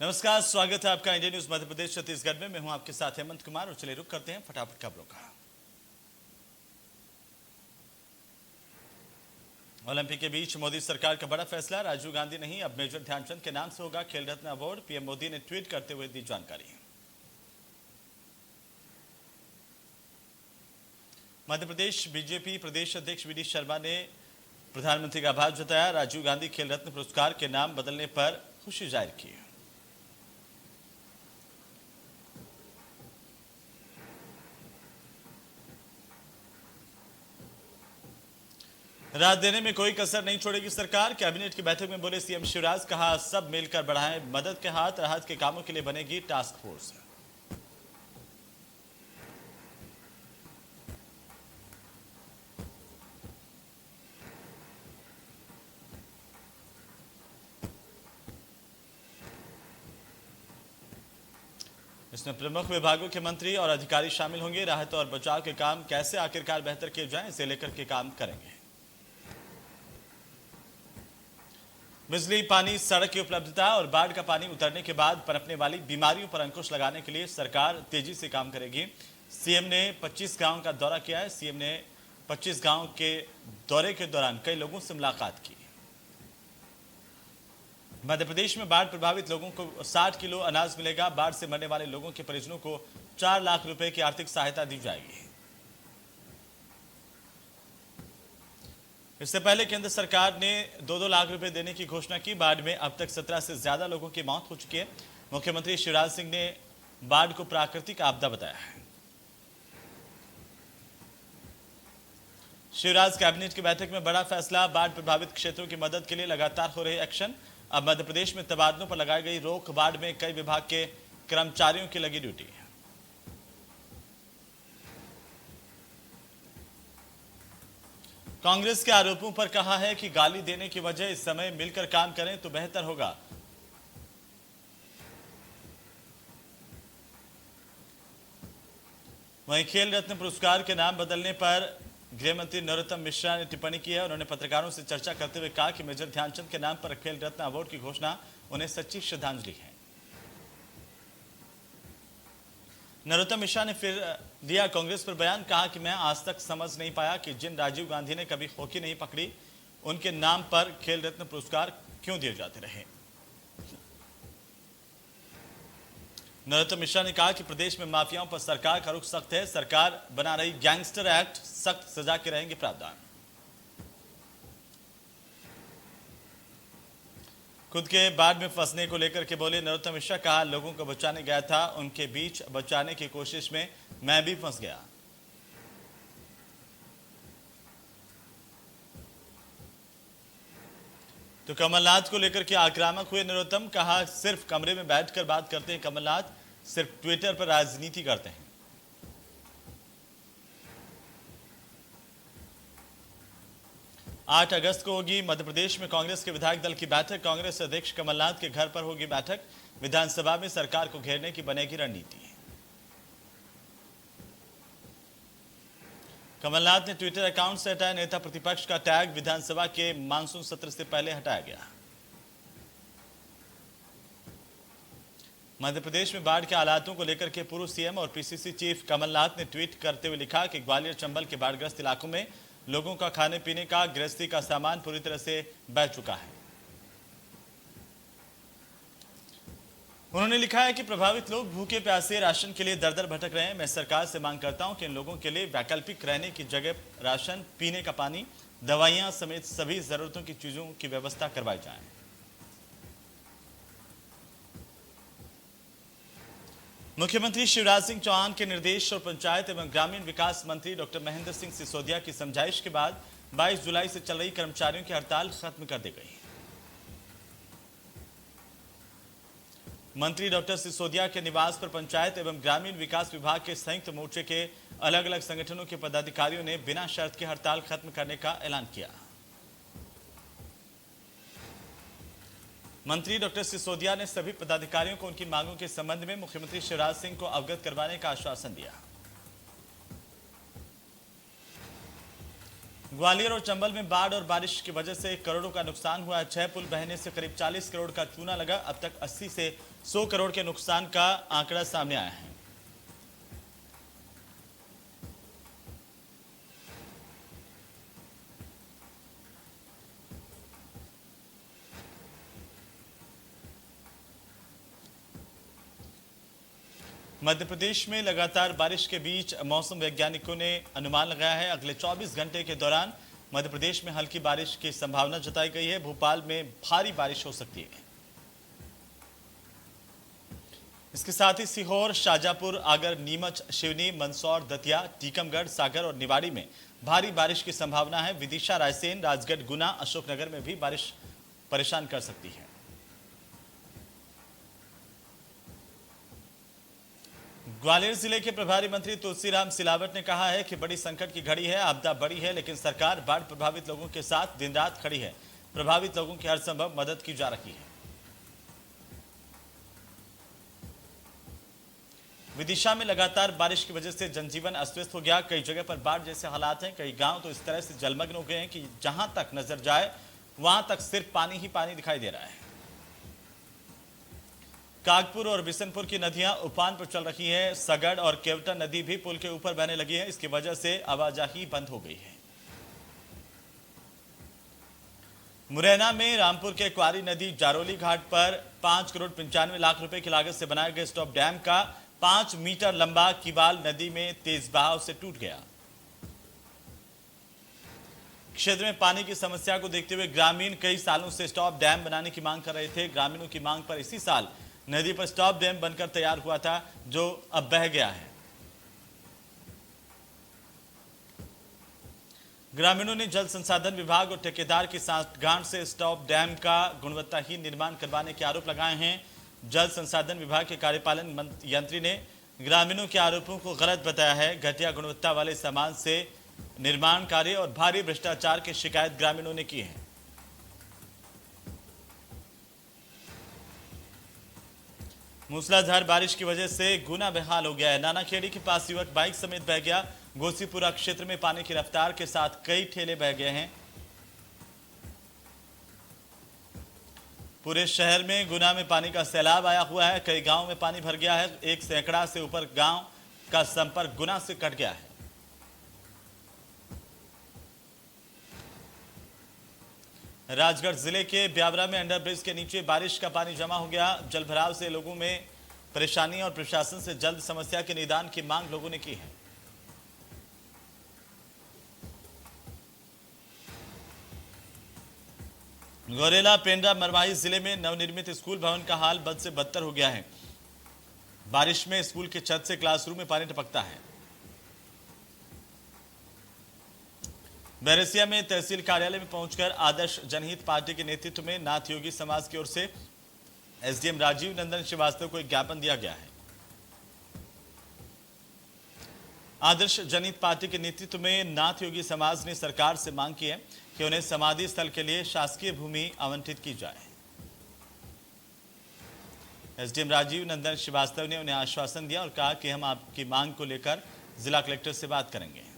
नमस्कार, स्वागत है आपका इंडिया न्यूज मध्य प्रदेश छत्तीसगढ़ में। मैं हूं आपके साथ हेमंत कुमार और चलिए रुक करते हैं फटाफट खबरों का। ओलंपिक के बीच मोदी सरकार का बड़ा फैसला, राजीव गांधी नहीं अब मेजर ध्यानचंद के नाम से होगा खेल रत्न अवार्ड। पीएम मोदी ने ट्वीट करते हुए दी जानकारी। मध्य प्रदेश बीजेपी प्रदेश अध्यक्ष वी डी शर्मा ने प्रधानमंत्री का आभार जताया। राजीव गांधी खेल रत्न पुरस्कार के नाम बदलने पर खुशी जाहिर की। राहत देने में कोई कसर नहीं छोड़ेगी सरकार, कैबिनेट की बैठक में बोले सीएम शिवराज। कहा सब मिलकर बढ़ाएं मदद के हाथ, राहत के कामों के लिए बनेगी टास्क फोर्स। इसमें प्रमुख विभागों के मंत्री और अधिकारी शामिल होंगे। राहत और बचाव के काम कैसे आखिरकार बेहतर किए जाएं, इसे लेकर के काम करेंगे। बिजली, पानी, सड़क की उपलब्धता और बाढ़ का पानी उतरने के बाद पनपने वाली बीमारियों पर अंकुश लगाने के लिए सरकार तेजी से काम करेगी। सीएम ने 25 गांव का दौरा किया है। सीएम ने 25 गांव के दौरे के दौरान कई लोगों से मुलाकात की। मध्य प्रदेश में बाढ़ प्रभावित लोगों को 60 किलो अनाज मिलेगा। बाढ़ से मरने वाले लोगों के परिजनों को 4 लाख रुपए की आर्थिक सहायता दी जाएगी। इससे पहले केंद्र सरकार ने 2-2 लाख रुपए देने की घोषणा की। बाढ़ में अब तक 17 से ज्यादा लोगों की मौत हो चुकी है। मुख्यमंत्री शिवराज सिंह ने बाढ़ को प्राकृतिक आपदा बताया है। शिवराज कैबिनेट की बैठक में बड़ा फैसला, बाढ़ प्रभावित क्षेत्रों की मदद के लिए लगातार हो रहे एक्शन। अब मध्य प्रदेश में तबादलों पर लगाई गई रोक, बाढ़ में कई विभाग के कर्मचारियों की लगी ड्यूटी। कांग्रेस के आरोपों पर कहा है कि गाली देने की वजह इस समय मिलकर काम करें तो बेहतर होगा। वहीं खेल रत्न पुरस्कार के नाम बदलने पर गृह मंत्री नरोत्तम मिश्रा ने टिप्पणी की है। उन्होंने पत्रकारों से चर्चा करते हुए कहा कि मेजर ध्यानचंद के नाम पर खेल रत्न अवार्ड की घोषणा उन्हें सच्ची श्रद्धांजलि है। नरोत्तम मिश्रा ने फिर दिया कांग्रेस पर बयान। कहा कि मैं आज तक समझ नहीं पाया कि जिन राजीव गांधी ने कभी हॉकी नहीं पकड़ी, उनके नाम पर खेल रत्न पुरस्कार क्यों दिए जाते रहे। नरोत्तम मिश्रा ने कहा कि प्रदेश में माफियाओं पर सरकार का रुख सख्त है। सरकार बना रही गैंगस्टर एक्ट, सख्त सजा के रहेंगे प्रावधान। खुद के बाढ़ में फंसने को लेकर के बोले नरोत्तम मिश्रा। कहा लोगों को बचाने गया था, उनके बीच बचाने की कोशिश में मैं भी फंस गया। तो कमलनाथ को लेकर के आक्रामक हुए नरोत्तम। कहा सिर्फ कमरे में बैठकर बात करते हैं कमलनाथ, सिर्फ ट्विटर पर राजनीति करते हैं। आठ अगस्त को होगी मध्य प्रदेश में कांग्रेस के विधायक दल की बैठक। कांग्रेस अध्यक्ष कमलनाथ के घर पर होगी बैठक। विधानसभा में सरकार को घेरने की बनेगी रणनीति। कमलनाथ ने ट्विटर अकाउंट से हटाया नेता प्रतिपक्ष का टैग। विधानसभा के मानसून सत्र से पहले हटाया गया। मध्य प्रदेश में बाढ़ के हालातों को लेकर के पूर्व सीएम और पीसीसी चीफ कमलनाथ ने ट्वीट करते हुए लिखा कि ग्वालियर चंबल के बाढ़ग्रस्त इलाकों में लोगों का खाने पीने का, गृहस्थी का सामान पूरी तरह से बह चुका है। उन्होंने लिखा है कि प्रभावित लोग भूखे प्यासे राशन के लिए दर दर भटक रहे हैं। मैं सरकार से मांग करता हूं कि इन लोगों के लिए वैकल्पिक रहने की जगह राशन, पीने का पानी, दवाइयां समेत सभी जरूरतों की चीजों की व्यवस्था करवाई जाए। मुख्यमंत्री शिवराज सिंह चौहान के निर्देश और पंचायत एवं ग्रामीण विकास मंत्री डॉक्टर महेंद्र सिंह सिसोदिया की समझाइश के बाद 22 जुलाई से चल रही कर्मचारियों की हड़ताल खत्म कर दी गई। मंत्री डॉक्टर सिसोदिया के निवास पर पंचायत एवं ग्रामीण विकास विभाग के संयुक्त मोर्चे के अलग अलग संगठनों के पदाधिकारियों ने बिना शर्त के हड़ताल खत्म करने का ऐलान किया। मंत्री डॉक्टर सिसोदिया ने सभी पदाधिकारियों को उनकी मांगों के संबंध में मुख्यमंत्री शिवराज सिंह को अवगत करवाने का आश्वासन दिया। ग्वालियर और चंबल में बाढ़ और बारिश की वजह से करोड़ों का नुकसान हुआ है। 6 पुल बहने से करीब 40 करोड़ का चूना लगा। अब तक 80 से 100 करोड़ के नुकसान का आंकड़ा सामने आया है। मध्य प्रदेश में लगातार बारिश के बीच मौसम वैज्ञानिकों ने अनुमान लगाया है अगले 24 घंटे के दौरान मध्य प्रदेश में हल्की बारिश की संभावना जताई गई है। भोपाल में भारी बारिश हो सकती है। इसके साथ ही सीहोर, शाजापुर, आगर, नीमच, शिवनी, मंदसौर, दतिया, टीकमगढ़, सागर और निवाड़ी में भारी बारिश की संभावना है। विदिशा, रायसेन, राजगढ़, गुना, अशोकनगर में भी बारिश परेशान कर सकती है। ग्वालियर जिले के प्रभारी मंत्री तुलसीराम सिलावट ने कहा है कि बड़ी संकट की घड़ी है, आपदा बड़ी है, लेकिन सरकार बाढ़ प्रभावित लोगों के साथ दिन रात खड़ी है। प्रभावित लोगों की हर संभव मदद की जा रही है। विदिशा में लगातार बारिश की वजह से जनजीवन अस्त व्यस्त हो गया। कई जगह पर बाढ़ जैसे हालात हैं। कई गांव तो इस तरह से जलमग्न हो गए हैं कि जहां तक नजर जाए वहां तक सिर्फ पानी ही पानी दिखाई दे रहा है। कागपुर और बिशनपुर की नदियां उफान पर चल रही हैं। सगड़ और केवटा नदी भी पुल के ऊपर बहने लगी है। इसकी वजह से आवाजाही बंद हो गई है। मुरैना में रामपुर के क्वारी नदी जारोली घाट पर 5 करोड़ 95 लाख रुपए की लागत से बनाए गए स्टॉप डैम का 5 मीटर लंबा किवाल नदी में तेज बहाव से टूट गया। क्षेत्र में पानी की समस्या को देखते हुए ग्रामीण कई सालों से स्टॉप डैम बनाने की मांग कर रहे थे। ग्रामीणों की मांग पर इसी साल नदी पर स्टॉप डैम बनकर तैयार हुआ था, जो अब बह गया है। ग्रामीणों ने जल संसाधन विभाग और ठेकेदार की सांठगांठ से स्टॉप डैम का गुणवत्ताहीन निर्माण करवाने के आरोप लगाए हैं। जल संसाधन विभाग के कार्यपालन यंत्री ने ग्रामीणों के आरोपों को गलत बताया है। घटिया गुणवत्ता वाले सामान से निर्माण कार्य और भारी भ्रष्टाचार की शिकायत ग्रामीणों ने की है। मूसलाधार बारिश की वजह से गुना बेहाल हो गया है। नानाखेड़ी के पास युवक बाइक समेत बह गया। गोसीपुरा क्षेत्र में पानी की रफ्तार के साथ कई ठेले बह गए हैं। पूरे शहर में गुना में पानी का सैलाब आया हुआ है। कई गांवों में पानी भर गया है। 1 सैकड़ा से ऊपर गांव का संपर्क गुना से कट गया है। राजगढ़ जिले के ब्यावरा में अंडरब्रिज के नीचे बारिश का पानी जमा हो गया। जलभराव से लोगों में परेशानी और प्रशासन से जल्द समस्या के निदान की मांग लोगों ने की है। गौरेला, पेंड्रा, मरवाही जिले में नवनिर्मित स्कूल भवन का हाल बद से बदतर हो गया है। बारिश में स्कूल के छत से क्लासरूम में पानी टपकता है। बैरसिया में तहसील कार्यालय में पहुंचकर आदर्श जनहित पार्टी के नेतृत्व में नाथ योगी समाज की ओर से एसडीएम राजीव नंदन श्रीवास्तव को एक ज्ञापन दिया गया है। आदर्श जनहित पार्टी के नेतृत्व में नाथ योगी समाज ने सरकार से मांग की है कि उन्हें समाधि स्थल के लिए शासकीय भूमि आवंटित की जाए। एसडीएम राजीव नंदन श्रीवास्तव ने उन्हें आश्वासन दिया और कहा कि हम आपकी मांग को लेकर जिला कलेक्टर से बात करेंगे।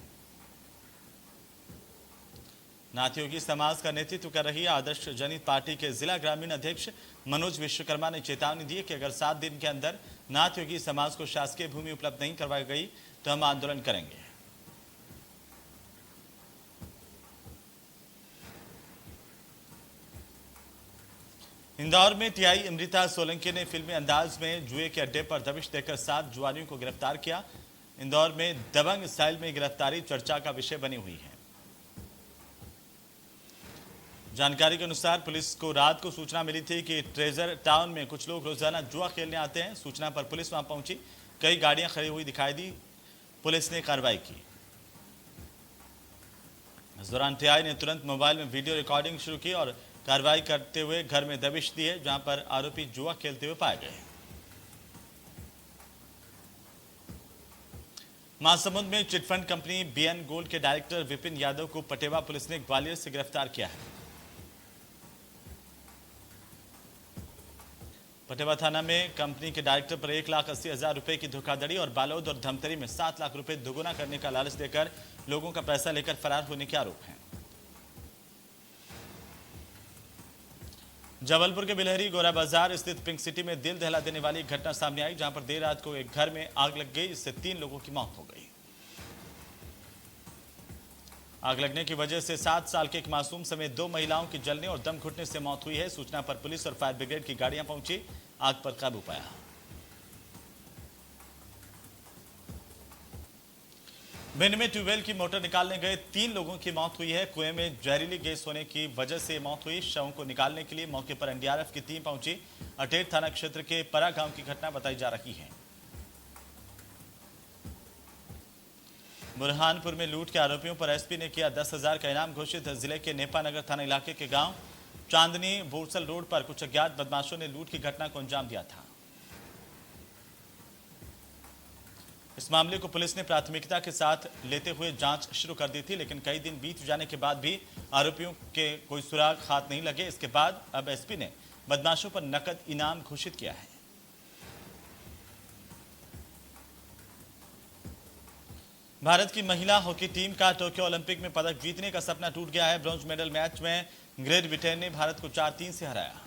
नाथ योगी समाज का नेतृत्व कर रही आदर्श जनहित पार्टी के जिला ग्रामीण अध्यक्ष मनोज विश्वकर्मा ने चेतावनी दी कि अगर 7 दिन के अंदर नाथ योगी समाज को शासकीय भूमि उपलब्ध नहीं करवाई गई तो हम आंदोलन करेंगे। इंदौर में टीआई अमृता सोलंकी ने फिल्मी अंदाज में जुए के अड्डे पर दबिश देकर 7 जुआरियों को गिरफ्तार किया। इंदौर में दबंग स्टाइल में गिरफ्तारी चर्चा का विषय बनी हुई है। जानकारी के अनुसार पुलिस को रात को सूचना मिली थी कि ट्रेजर टाउन में कुछ लोग रोजाना जुआ खेलने आते हैं। सूचना पर पुलिस वहां पहुंची। कई गाड़ियां खड़ी हुई दिखाई दी। पुलिस ने कार्रवाई की। इस दौरान टीआई ने तुरंत मोबाइल में वीडियो रिकॉर्डिंग शुरू की और कार्रवाई करते हुए घर में दबिश दिए, जहां पर आरोपी जुआ खेलते हुए पाए गए। महासमुंद में चिटफंड कंपनी बीएन गोल्ड के डायरेक्टर विपिन यादव को पटेवा पुलिस ने ग्वालियर से गिरफ्तार किया है। पटेवा थाना में कंपनी के डायरेक्टर पर 1,80,000 रुपए की धोखाधड़ी और बालोद और धमतरी में 7 लाख रुपए दोगुना करने का लालच देकर लोगों का पैसा लेकर फरार होने के आरोप हैं। जबलपुर के बिलहरी गोरा बाजार स्थित पिंक सिटी में दिल दहला देने वाली एक घटना सामने आई, जहां पर देर रात को एक घर में आग लग गई। इससे 3 लोगों की मौत हो गई। आग लगने की वजह से 7 साल के एक मासूम समेत 2 महिलाओं की जलने और दम घुटने से मौत हुई है। सूचना पर पुलिस और फायर ब्रिगेड की गाड़ियां पहुंची, आग पर काबू पाया। भिंड में ट्यूबवेल की मोटर निकालने गए 3 लोगों की मौत हुई है। कुएं में जहरीली गैस होने की वजह से मौत हुई। शवों को निकालने के लिए मौके पर एनडीआरएफ की टीम पहुंची। अटेर थाना क्षेत्र के परा गांव की घटना बताई जा रही है। बुरहानपुर में लूट के आरोपियों पर एसपी ने किया 10,000 का इनाम घोषित। जिले के नेपानगर थाना इलाके के गांव चांदनी बोरसल रोड पर कुछ अज्ञात बदमाशों ने लूट की घटना को अंजाम दिया था। इस मामले को पुलिस ने प्राथमिकता के साथ लेते हुए जांच शुरू कर दी थी, लेकिन कई दिन बीत जाने के बाद भी आरोपियों के कोई सुराग हाथ नहीं लगे। इसके बाद अब एसपी ने बदमाशों पर नकद इनाम घोषित किया है। भारत की महिला हॉकी टीम का टोक्यो ओलंपिक में पदक जीतने का सपना टूट गया है। ब्रॉन्ज मेडल मैच में ग्रेट ब्रिटेन ने भारत को 4-3 से हराया।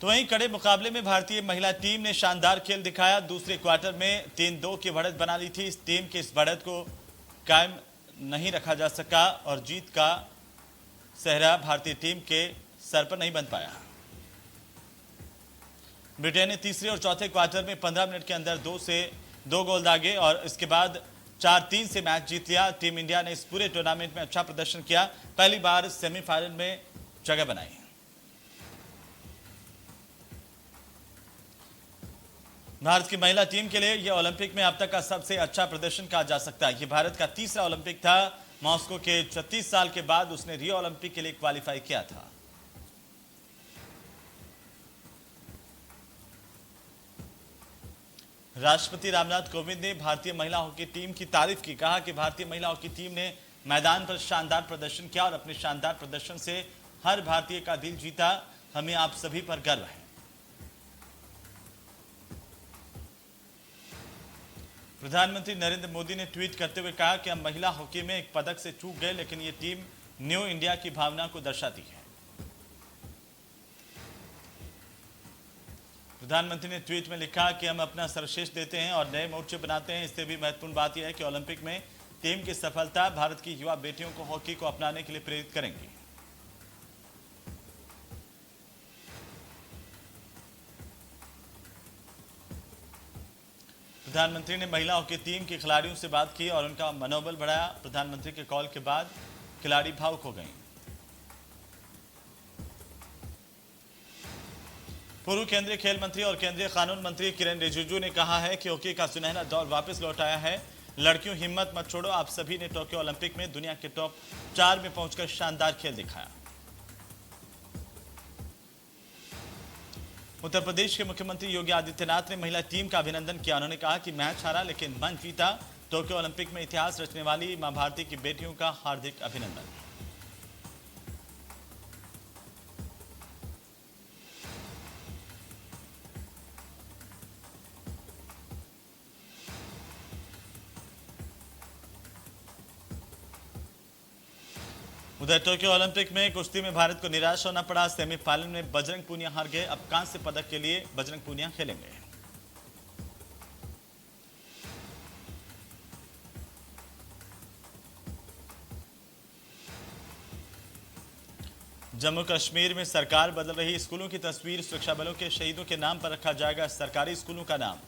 तो वहीं कड़े मुकाबले में भारतीय महिला टीम ने शानदार खेल दिखाया। दूसरे क्वार्टर में 3-2 की बढ़त बना ली थी। इस टीम के इस बढ़त को कायम नहीं रखा जा सका और जीत का सेहरा भारतीय टीम के सर पर नहीं बन पाया। ब्रिटेन ने तीसरे और चौथे क्वार्टर में 15 मिनट के अंदर 2 गोल दागे और इसके बाद 4-3 से मैच जीत लिया। टीम इंडिया ने इस पूरे टूर्नामेंट में अच्छा प्रदर्शन किया, पहली बार सेमीफाइनल में जगह बनाई। भारत की महिला टीम के लिए यह ओलंपिक में अब तक का सबसे अच्छा प्रदर्शन कहा जा सकता है। यह भारत का तीसरा ओलंपिक था। मॉस्को के 36 साल के बाद उसने रियो ओलंपिक के लिए क्वालिफाई किया था। राष्ट्रपति रामनाथ कोविंद ने भारतीय महिला हॉकी टीम की तारीफ की। कहा कि भारतीय महिला हॉकी टीम ने मैदान पर शानदार प्रदर्शन किया और अपने शानदार प्रदर्शन से हर भारतीय का दिल जीता। हमें आप सभी पर गर्व है। प्रधानमंत्री नरेंद्र मोदी ने ट्वीट करते हुए कहा कि हम महिला हॉकी में एक पदक से चूक गए, लेकिन ये टीम न्यू इंडिया की भावना को दर्शाती है। प्रधानमंत्री ने ट्वीट में लिखा कि हम अपना सर्वश्रेष्ठ देते हैं और नए मोर्चे बनाते हैं। इससे भी महत्वपूर्ण बात यह है कि ओलंपिक में टीम की सफलता भारत की युवा बेटियों को हॉकी को अपनाने के लिए प्रेरित करेंगी। प्रधानमंत्री ने महिला हॉकी टीम के खिलाड़ियों से बात की और उनका मनोबल बढ़ाया। प्रधानमंत्री के कॉल के बाद खिलाड़ी भावुक हो गए। पूर्व केंद्रीय खेल मंत्री और केंद्रीय कानून मंत्री किरेन रिजिजू ने कहा है कि हॉकी का सुनहरा दौर वापस लौट आया है। लड़कियों, हिम्मत मत छोड़ो। आप सभी ने टोक्यो ओलंपिक में दुनिया के टॉप 4 में पहुंचकर शानदार खेल दिखाया। उत्तर प्रदेश के मुख्यमंत्री योगी आदित्यनाथ ने महिला टीम का अभिनंदन किया। उन्होंने कहा कि मैच हारा लेकिन मन जीता। टोक्यो ओलंपिक में इतिहास रचने वाली मां भारती की बेटियों का हार्दिक अभिनंदन। उधर टोक्यो ओलंपिक में कुश्ती में भारत को निराश होना पड़ा। सेमीफाइनल में बजरंग पूनिया हार गए। अब कांस्य पदक के लिए बजरंग पूनिया खेलेंगे। जम्मू कश्मीर में सरकार बदल रही। स्कूलों की तस्वीर सुरक्षा बलों के शहीदों के नाम पर रखा जाएगा सरकारी स्कूलों का नाम।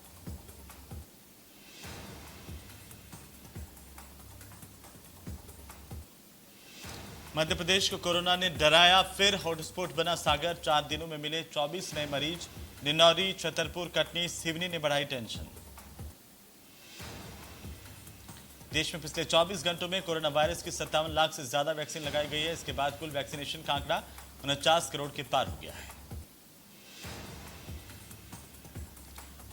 मध्य प्रदेश को कोरोना ने डराया, फिर हॉटस्पॉट बना सागर। 4 दिनों में मिले 24 नए मरीज। निन्नौरी, छतरपुर, कटनी, सिवनी ने बढ़ाई टेंशन। देश में पिछले 24 घंटों में कोरोना वायरस की 57 लाख से ज्यादा वैक्सीन लगाई गई है। इसके बाद कुल वैक्सीनेशन का आंकड़ा 49 करोड़ के पार हो गया है।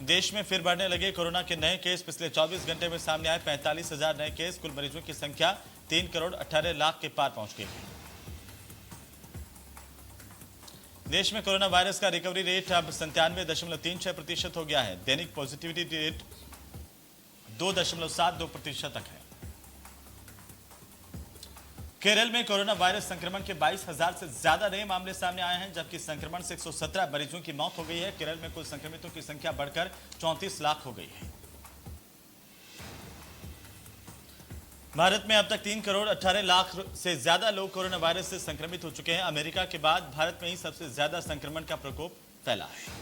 देश में फिर बढ़ने लगे कोरोना के नए केस। पिछले 24 घंटे में सामने आए 45,000 नए केस। कुल मरीजों की संख्या 3 करोड़ 18 लाख के पार पहुंच गई है। देश में कोरोना वायरस का रिकवरी रेट अब 97.36% हो गया है। दैनिक पॉजिटिविटी रेट 2.72% तक है। केरल में कोरोना वायरस संक्रमण के 22,000 से ज्यादा नए मामले सामने आए हैं, जबकि संक्रमण से 117 मरीजों की मौत हो गई है। केरल में कुल संक्रमितों की संख्या बढ़कर 34 लाख हो गई है। भारत में अब तक 3 करोड़ 18 लाख से ज्यादा लोग कोरोना वायरस से संक्रमित हो चुके हैं। अमेरिका के बाद भारत में ही सबसे ज्यादा संक्रमण का प्रकोप फैला है।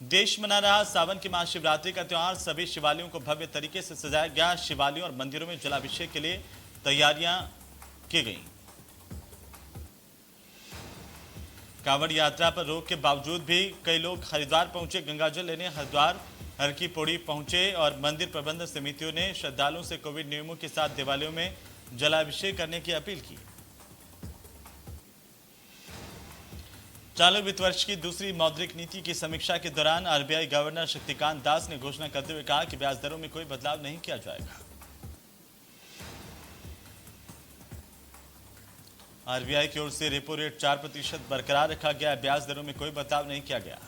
देश मना रहा सावन की महाशिवरात्रि का त्यौहार। सभी शिवालयों को भव्य तरीके से सजाया गया। शिवालयों और मंदिरों में जलाभिषेक के लिए तैयारियां की गई। कांवड़ यात्रा पर रोक के बावजूद भी कई लोग हरिद्वार पहुंचे गंगाजल लेने। हरिद्वार हर की पौड़ी पहुंचे और मंदिर प्रबंधन समितियों ने श्रद्धालुओं से कोविड नियमों के साथ देवालयों में जलाभिषेक करने की अपील की। चालू वित्त वर्ष की दूसरी मौद्रिक नीति की समीक्षा के दौरान आरबीआई गवर्नर शक्तिकांत दास ने घोषणा करते हुए कहा कि ब्याज दरों में कोई बदलाव नहीं किया जाएगा। आरबीआई की ओर से रेपो रेट 4% बरकरार रखा गया। ब्याज दरों में कोई बदलाव नहीं किया गया।